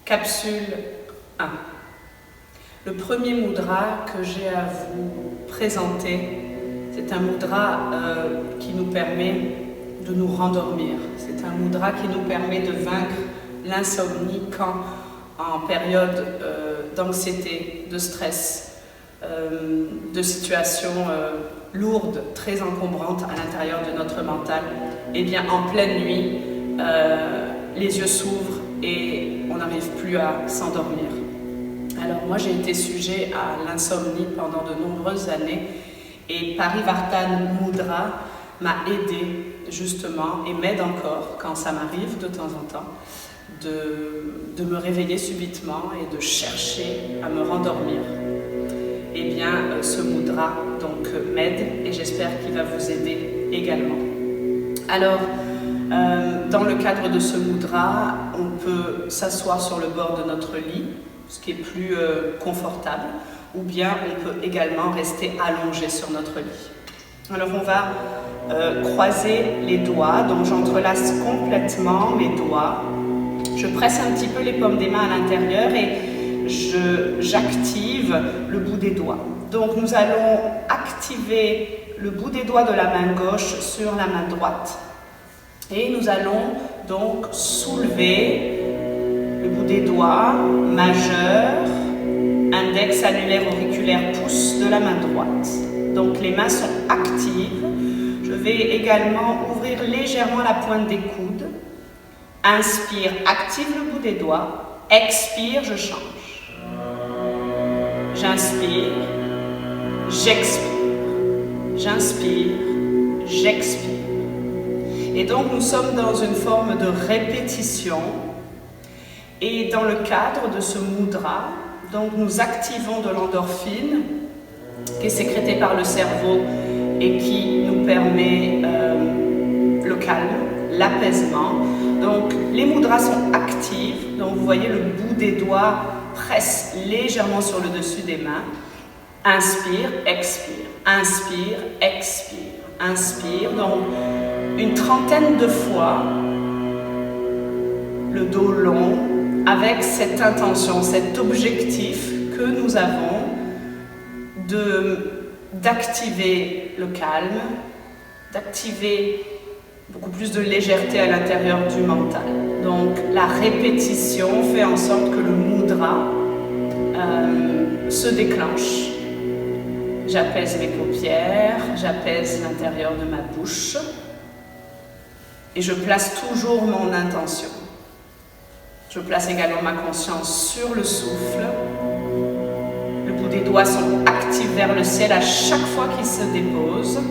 Capsule 1. Le premier mudra que j'ai à vous présenter, c'est un mudra qui nous permet de nous rendormir. C'est un mudra qui nous permet de vaincre l'insomnie quand, en période d'anxiété, de stress, de situations lourdes, très encombrantes à l'intérieur de notre mental, et bien en pleine nuit, les yeux s'ouvrent et on n'arrive plus à s'endormir. Alors moi j'ai été sujet à l'insomnie pendant de nombreuses années et Parivartana Mudra m'a aidé justement et m'aide encore quand ça m'arrive de temps en temps de me réveiller subitement et de chercher à me rendormir. Eh bien ce mudra donc m'aide et j'espère qu'il va vous aider également. Alors dans le cadre de ce mudra, on peut s'asseoir sur le bord de notre lit, ce qui est plus confortable, ou bien on peut également rester allongé sur notre lit. Alors on va croiser les doigts, donc j'entrelace complètement mes doigts, je presse un petit peu les paumes des mains à l'intérieur et j'active le bout des doigts. Donc nous allons activer le bout des doigts de la main gauche sur la main droite. Et nous allons donc soulever le bout des doigts, majeur, index, annulaire, auriculaire, pouce de la main droite. Donc les mains sont actives. Je vais également ouvrir légèrement la pointe des coudes. Inspire, active le bout des doigts. Expire, je change. J'inspire, j'expire. J'inspire, j'expire. Et donc nous sommes dans une forme de répétition et dans le cadre de ce mudra, donc nous activons de l'endorphine qui est sécrétée par le cerveau et qui nous permet le calme, l'apaisement. Donc les mudras sont actives, donc vous voyez le bout des doigts presse légèrement sur le dessus des mains. Inspire, expire, inspire, expire, inspire. Donc une trentaine de fois, le dos long, avec cette intention, cet objectif que nous avons d'activer le calme, d'activer beaucoup plus de légèreté à l'intérieur du mental. Donc la répétition fait en sorte que le mudra se déclenche. J'apaise mes paupières, j'apaise l'intérieur de ma bouche. Et je place toujours mon intention. Je place également ma conscience sur le souffle. Le bout des doigts sont actifs vers le ciel à chaque fois qu'ils se déposent.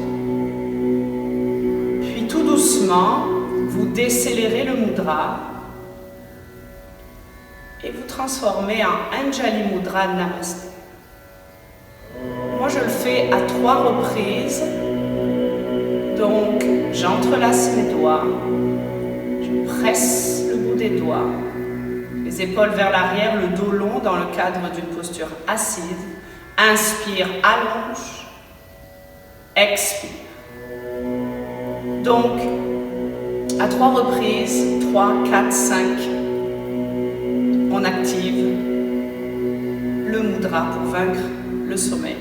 Puis tout doucement, vous décélérez le mudra et vous transformez en Anjali Mudra Namasté. Moi je le fais à 3 reprises. Donc, j'entrelace mes doigts, je presse le bout des doigts, les épaules vers l'arrière, le dos long dans le cadre d'une posture assise. Inspire, allonge, expire. Donc, à 3 reprises, 3, 4, 5, on active le mudra pour vaincre le sommeil.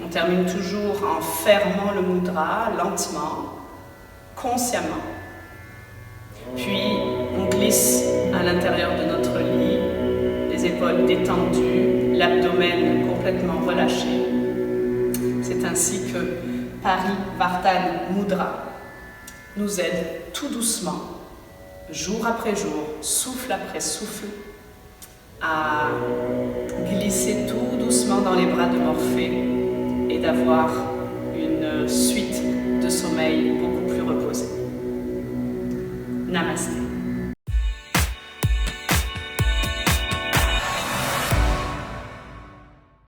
On termine toujours en fermant le mudra, lentement, consciemment. Puis, on glisse à l'intérieur de notre lit, les épaules détendues, l'abdomen complètement relâché. C'est ainsi que Parivartana Mudra nous aide tout doucement, jour après jour, souffle après souffle, à glisser tout doucement dans les bras de Morphée et d'avoir une suite de sommeil beaucoup plus reposée. Namasté.